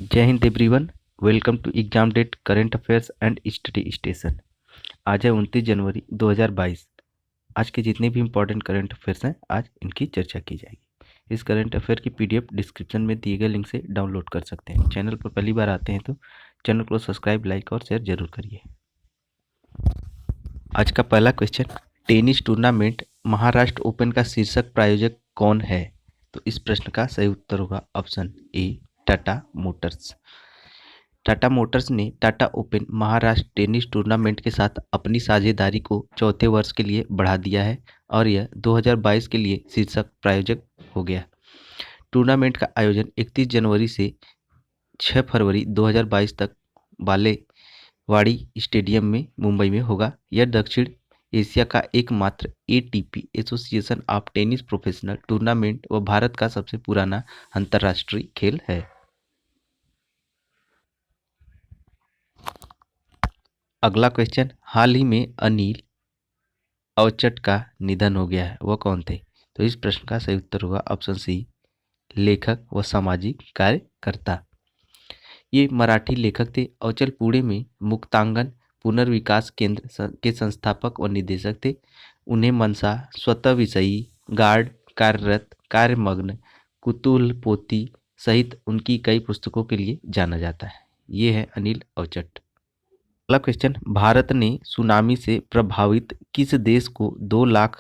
जय हिंद everyone. Welcome to exam date current affairs and study station. आज है 29 जनवरी 2022। आज के जितने भी इम्पोर्टेंट करंट अफेयर्स हैं आज इनकी चर्चा की जाएगी। इस करंट अफेयर की पीडीएफ डिस्क्रिप्शन में दिए गए लिंक से डाउनलोड कर सकते हैं। चैनल पर पहली बार आते हैं तो चैनल को सब्सक्राइब, लाइक और शेयर जरूर करिए। आज का पहला question, tennis tournament Maharashtra open का शीर्षक प्रायोजक कौन है? तो इस प्रश्न का सही उत्तर होगा option A, Tata motors. Tata motors ने Tata open Maharashtra tennis tournament के साथ अपनी साझेदारी को चौथे वर्ष के लिए बढ़ा दिया है और यह 2022 के लिए शीर्षक प्रायोजक हो गया। टूर्नामेंट का आयोजन 31 जनवरी से 6 फरवरी 2022 तक बालेवाड़ी स्टेडियम में मुंबई में होगा। यह दक्षिण एशिया का एकमात्र ATP association of tennis professional tournament व भारत का सबसे पुराना अंतर्राष्ट्रीय खेल है। अगला क्वेश्चन, हाल ही में अनिल अवचट का निधन हो गया है, वह कौन थे? तो इस प्रश्न का सही उत्तर होगा ऑप्शन सी, लेखक व सामाजिक कार्यकर्ता। ये मराठी लेखक थे। अवचल पुणे में मुक्तांगन पुनर्विकास केंद्र के संस्थापक और निदेशक थे। उन्हें मनसा, स्वतः विषयी, गार्ड, कार्यरत, कार्यमग्न, कुतूहल पोथी सहित उनकी कई पुस्तकों के लिए जाना जाता है। ये है अनिल अवचट। अगला क्वेश्चन, भारत ने सुनामी से प्रभावित किस देश को 2 लाख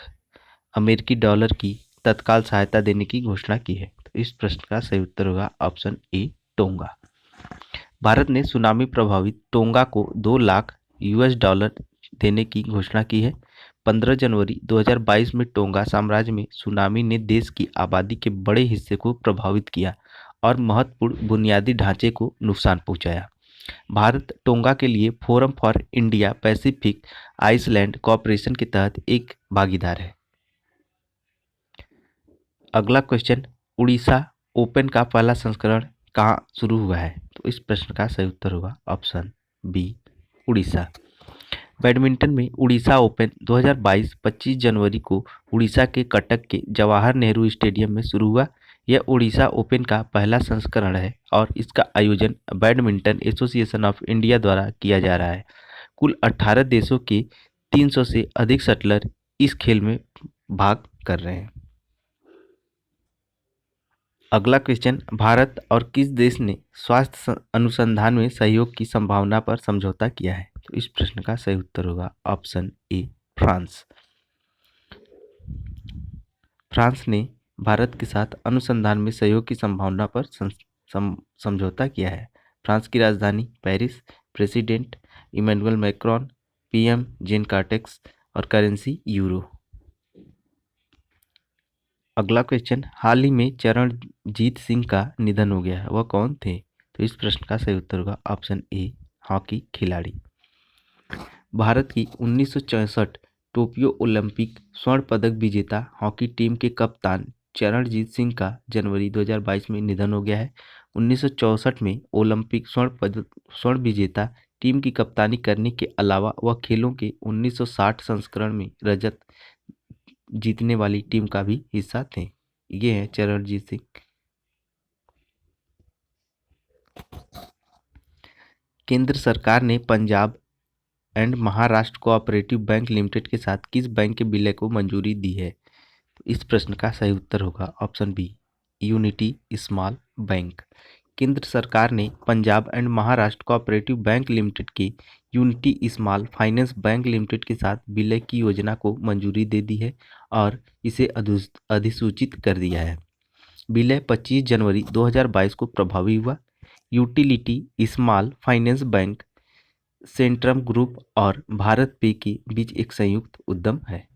अमेरिकी डॉलर की तत्काल सहायता देने की घोषणा की है? तो इस प्रश्न का सही उत्तर होगा ऑप्शन ए, टोंगा। भारत ने सुनामी प्रभावित टोंगा को 2 लाख यूएस डॉलर देने की घोषणा की है। 15 जनवरी 2022 में टोंगा साम्राज्य में सुनामी ने देश की आबादी के बड़े हिस्से को प्रभावित किया और महत्वपूर्ण बुनियादी ढांचे को नुकसान पहुंचाया। भारत टोंगा के लिए forum for India Pacific island corporation के तहत एक भागीदार है। अगला क्वेश्चन, उड़ीसा ओपन का पहला संस्करण कहाँ शुरू हुआ है? तो इस प्रश्न का सही उत्तर होगा ऑप्शन बी, उड़ीसा। बैडमिंटन में उड़ीसा ओपन 2022 25 जनवरी को उड़ीसा के कटक के जवाहर नेहरू स्टेडियम में शुरू हुआ। यह उड़ीसा ओपन का पहला संस्करण है और इसका आयोजन बैडमिंटन एसोसिएशन ऑफ इंडिया द्वारा किया जा रहा है। कुल 18 देशों के 300 से अधिक शटलर इस खेल में भाग कर रहे हैं। अगला क्वेश्चन, भारत और किस देश ने स्वास्थ्य अनुसंधान में सहयोग की संभावना पर समझौता किया है? तो इस प्रश्न का सही उत्तर होगा ऑप्शन ए, फ्रांस। फ्रांस ने भारत के साथ अनुसंधान में सहयोग की संभावना पर समझौता किया है। फ्रांस की राजधानी Paris, president Emmanuel Macron, PM Jean Castex और करेंसी यूरो। अगला क्वेश्चन, हाल ही में चरणजीत सिंह का निधन हो गया है, वह कौन थे? तो इस प्रश्न का सही उत्तर होगा ऑप्शन ए, हॉकी खिलाड़ी। भारत की 1964 टोक्यो ओलंपिक स्वर्ण पदक विजेता हॉकी टीम के कप्तान चरणजीत सिंह का जनवरी 2022 में निधन हो गया है। 1964 में ओलंपिक स्वर्ण विजेता टीम की कप्तानी करने के अलावा वह खेलों के 1960 संस्करण में रजत जीतने वाली टीम का भी हिस्सा थे। ये है चरणजीत सिंह। केंद्र सरकार ने Punjab and Maharashtra cooperative bank limited के साथ किस बैंक के विलय को मंजूरी दी है? तो इस प्रश्न का सही उत्तर होगा option B, unity small bank. केंद्र सरकार ने Punjab and Maharashtra cooperative bank limited के unity small finance bank limited के साथ विलय की योजना को मंजूरी दे दी है और इसे अधिसूचित कर दिया है। विलय 25 जनवरी 2022 को प्रभावी हुआ। Utility small finance bank Centrum group और भारत पे के बीच एक संयुक्त उद्यम है।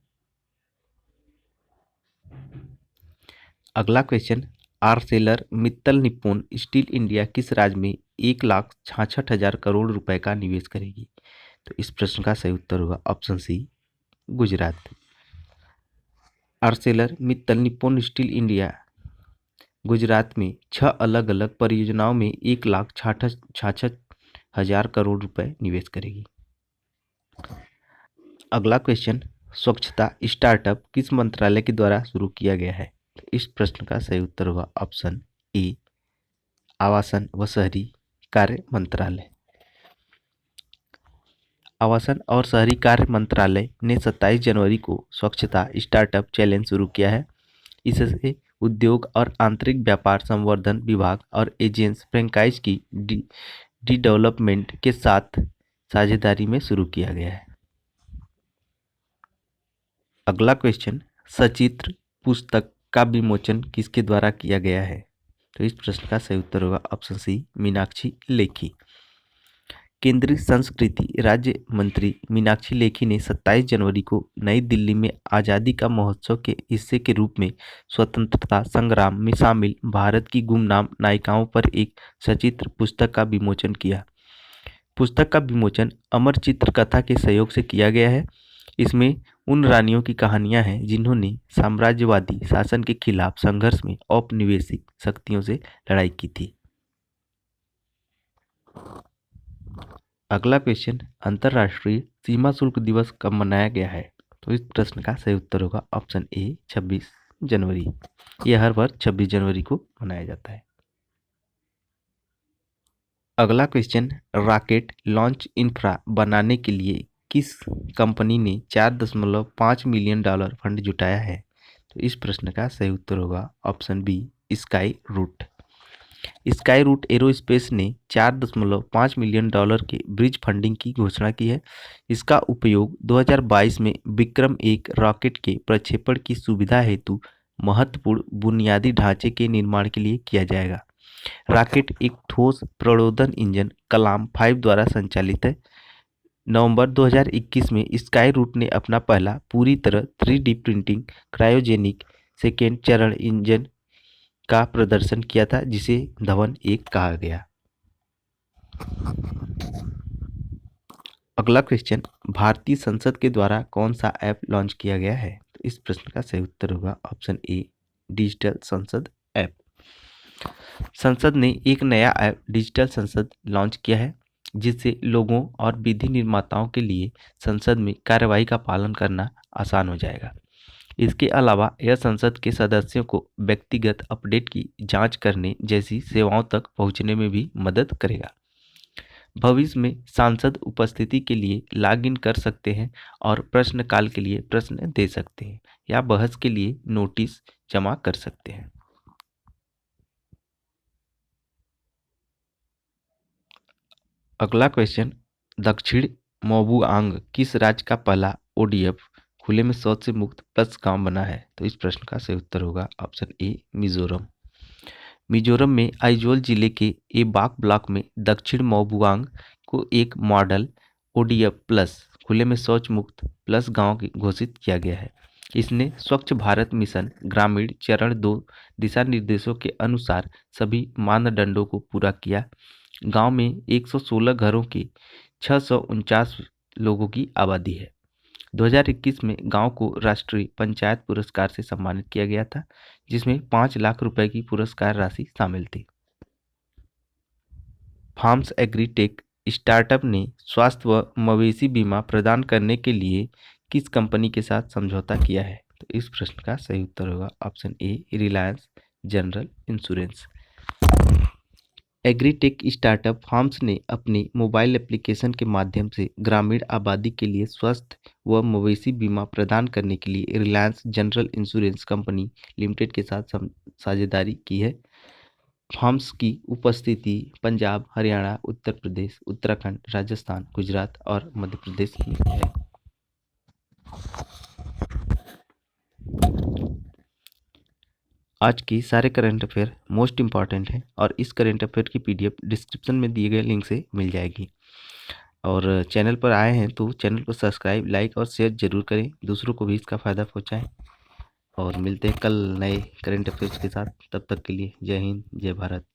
अगला question, Arcelor Mittal Nippon Steel India किस राज्य में 1,66,000 करोड़ रुपए का निवेश करेगी? तो इस प्रश्न का सही उत्तर होगा option C, Gujarat. Arcelor Mittal Nippon Steel India Gujarat में 6 अलग अलग परियोजनाओं में 1,66,000 करोड़ रुपए निवेश करेगी। अगला क्वेश्चन, स्वच्छता स्टार्टअप किस मंत्रालय के द्वारा शुरू किया गया है? तो इस प्रश्न का सही उत्तर होगा ऑप्शन ए, आवासन व शहरी कार्य मंत्रालय। आवासन और शहरी कार्य मंत्रालय ने 27 जनवरी को स्वच्छता स्टार्टअप चैलेंज शुरू किया है। इससे उद्योग और आंतरिक व्यापार संवर्धन विभाग और एजेंस फ्रेंचाइज की डी डेवलपमेंट के साथ साझेदारी में शुरू किया गया है। अगला क्वेश्चन, सचित्र पुस्तक का विमोचन किसके द्वारा किया गया है? तो इस प्रश्न का सही उत्तर होगा ऑप्शन सी, मीनाक्षी लेखी। केंद्रीय संस्कृति राज्य मंत्री मीनाक्षी लेखी ने 27 जनवरी को नई दिल्ली में आज़ादी का महोत्सव के हिस्से के रूप में स्वतंत्रता संग्राम में शामिल भारत की गुमनाम नायिकाओं पर एक सचित्र पुस्तक का विमोचन किया। पुस्तक का विमोचन अमर चित्र कथा के सहयोग से किया गया है। इसमें उन रानियों की कहानियां हैं जिन्होंने साम्राज्यवादी शासन के खिलाफ संघर्ष में औपनिवेशिक शक्तियों से लड़ाई की थी। अगला क्वेश्चन, अंतर्राष्ट्रीय सीमा शुल्क दिवस कब मनाया गया है? तो इस प्रश्न का सही उत्तर होगा ऑप्शन ए, 26 जनवरी। यह हर वर्ष 26 जनवरी को मनाया जाता है। अगला क्वेश्चन, रॉकेट लॉन्च इंफ्रा बनाने के लिए किस कंपनी ने $4.5 मिलियन फंड जुटाया है? तो इस प्रश्न का सही उत्तर होगा option B, Skyroot. Skyroot Aerospace ने $4.5 मिलियन के ब्रिज फंडिंग की घोषणा की है। इसका उपयोग 2022 में विक्रम एक रॉकेट के प्रक्षेपण की सुविधा हेतु महत्वपूर्ण बुनियादी ढांचे के निर्माण के लिए किया जाएगा। रॉकेट एक ठोस प्रणोदन इंजन कलाम 5 द्वारा संचालित है। नवंबर 2021 में स्काई रूट ने अपना पहला पूरी तरह 3D प्रिंटिंग क्रायोजेनिक सेकेंड चरण इंजन का प्रदर्शन किया था, जिसे धवन 1 कहा गया। अगला क्वेश्चन, भारतीय संसद के द्वारा कौन सा ऐप लॉन्च किया गया है? तो इस प्रश्न का सही उत्तर होगा ऑप्शन ए, डिजिटल संसद ऐप। संसद ने एक नया ऐप डिजिटल संसद लॉन्च किया है, जिससे लोगों और विधि निर्माताओं के लिए संसद में कार्यवाही का पालन करना आसान हो जाएगा। इसके अलावा यह संसद के सदस्यों को व्यक्तिगत अपडेट की जांच करने जैसी सेवाओं तक पहुंचने में भी मदद करेगा। भविष्य में सांसद उपस्थिति के लिए लॉगिन कर सकते हैं और प्रश्नकाल के लिए प्रश्न दे सकते हैं या बहस के लिए नोटिस जमा कर सकते हैं। अगला क्वेश्चन, दक्षिण मोबुआंग किस राज्य का पहला ODF खुले में शौच से मुक्त प्लस गांव बना है? तो इस प्रश्न का सही उत्तर होगा ऑप्शन ए, मिजोरम। मिजोरम में आइजोल जिले के एबाक ब्लॉक में दक्षिण मोबुआंग को एक मॉडल ODF प्लस खुले में शौच मुक्त प्लस गांव घोषित किया गया है। इसने स्वच्छ भारत मिशन ग्रामीण चरण 2 दिशा निर्देशों के अनुसार सभी मानदंडों को पूरा किया। गांव में 116 घरों के 649 लोगों की आबादी है। 2021 में गांव को राष्ट्रीय पंचायत पुरस्कार से सम्मानित किया गया था, जिसमें 5 लाख रुपए की पुरस्कार राशि शामिल थी। फार्म्स एग्रीटेक स्टार्टअप ने स्वास्थ्य व मवेशी बीमा प्रदान करने के लिए किस कंपनी के साथ समझौता किया है? तो इस प्रश्न का सही उत्तर होगा ऑप्शन ए, Reliance general insurance. Agritech startup farms ने अपने मोबाइल एप्लीकेशन के माध्यम से ग्रामीण आबादी के लिए स्वास्थ्य व मवेशी बीमा प्रदान करने के लिए Reliance general insurance company limited के साथ साझेदारी की है। फार्म्स की उपस्थिति पंजाब, हरियाणा, उत्तर प्रदेश, उत्तराखंड, राजस्थान, गुजरात और मध्य प्रदेश में है। आज की सारे करंट अफेयर मोस्ट इम्पॉर्टेंट है और इस करंट अफेयर की PDF डिस्क्रिप्शन में दिए गए लिंक से मिल जाएगी। और चैनल पर आए हैं तो चैनल को सब्सक्राइब, लाइक और शेयर जरूर करें, दूसरों को भी इसका फ़ायदा पहुंचाएं। और मिलते हैं कल नए करंट अफेयर्स के साथ। तब तक के लिए जय हिंद, जय भारत।